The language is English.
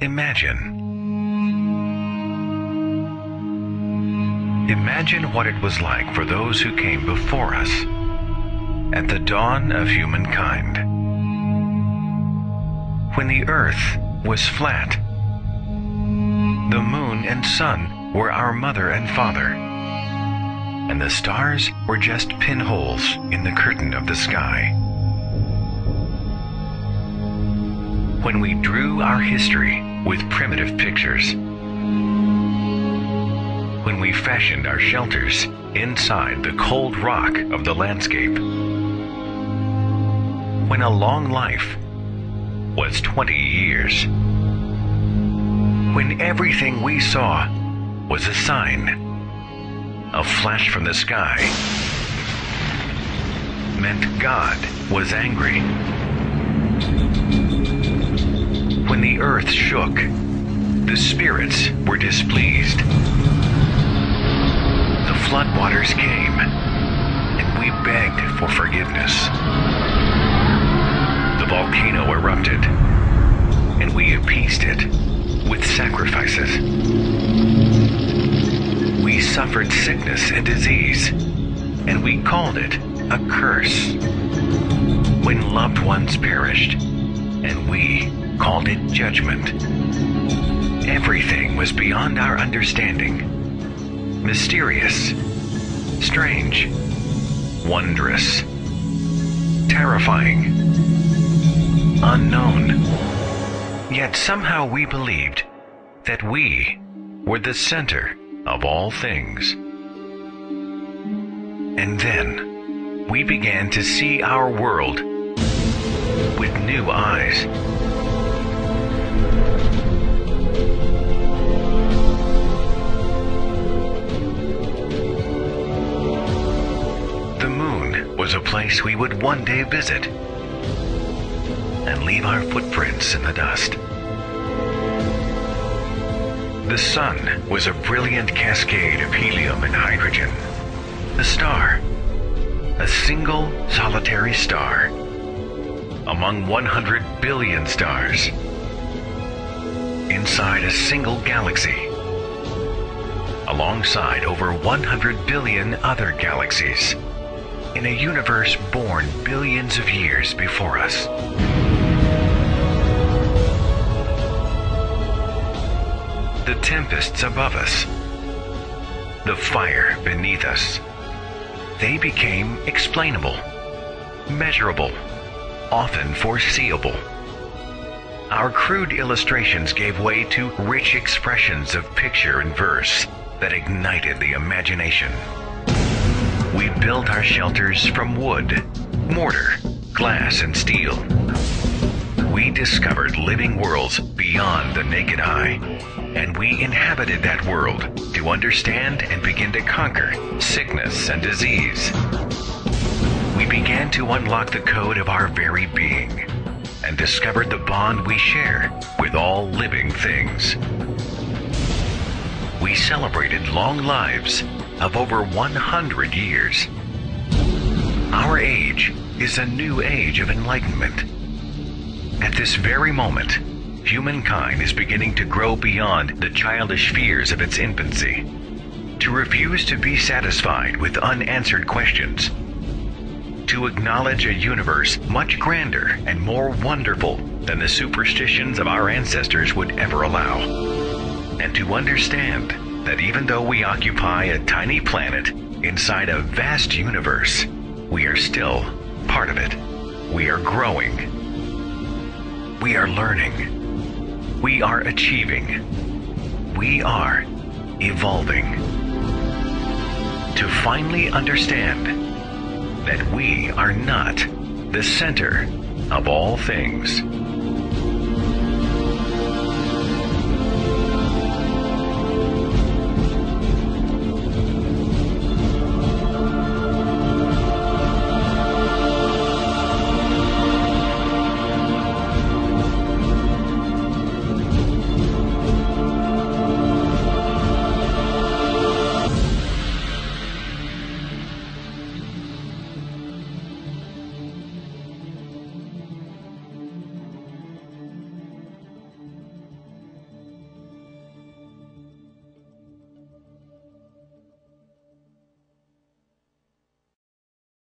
Imagine what it was like for those who came before us at the dawn of humankind, when the earth was flat. The moon and sun were our mother and father, and the stars were just pinholes in the curtain of the sky. When we drew our history with primitive pictures, when we fashioned our shelters inside the cold rock of the landscape, when a long life was 20 years, when everything we saw was a sign, a flash from the sky meant God was angry. When the earth shook, the spirits were displeased. The floodwaters came, and we begged for forgiveness. The volcano erupted, and we appeased it with sacrifices. We suffered sickness and disease, and we called it a curse. When loved ones perished, and we called it judgment. Everything was beyond our understanding. Mysterious, strange, wondrous, terrifying, unknown. Yet somehow we believed that we were the center of all things. And then we began to see our world with new eyes. The moon was a place we would one day visit and leave our footprints in the dust. The sun was a brilliant cascade of helium and hydrogen. A star, a single solitary star, among 100 billion stars, inside a single galaxy, alongside over 100 billion other galaxies, in a universe born billions of years before us. The tempests above us, the fire beneath us, they became explainable, measurable, often foreseeable. Our crude illustrations gave way to rich expressions of picture and verse that ignited the imagination. We built our shelters from wood, mortar, glass, and steel. We discovered living worlds beyond the naked eye, and we inhabited that world to understand and begin to conquer sickness and disease. We began to unlock the code of our very being and discovered the bond we share with all living things. We celebrated long lives of over 100 years. Our age is a new age of enlightenment. At this very moment, humankind is beginning to grow beyond the childish fears of its infancy, to refuse to be satisfied with unanswered questions, to acknowledge a universe much grander and more wonderful than the superstitions of our ancestors would ever allow, and to understand that even though we occupy a tiny planet inside a vast universe, we are still part of it. We are growing. We are learning. We are achieving. We are evolving. To finally understand that we are not the center of all things.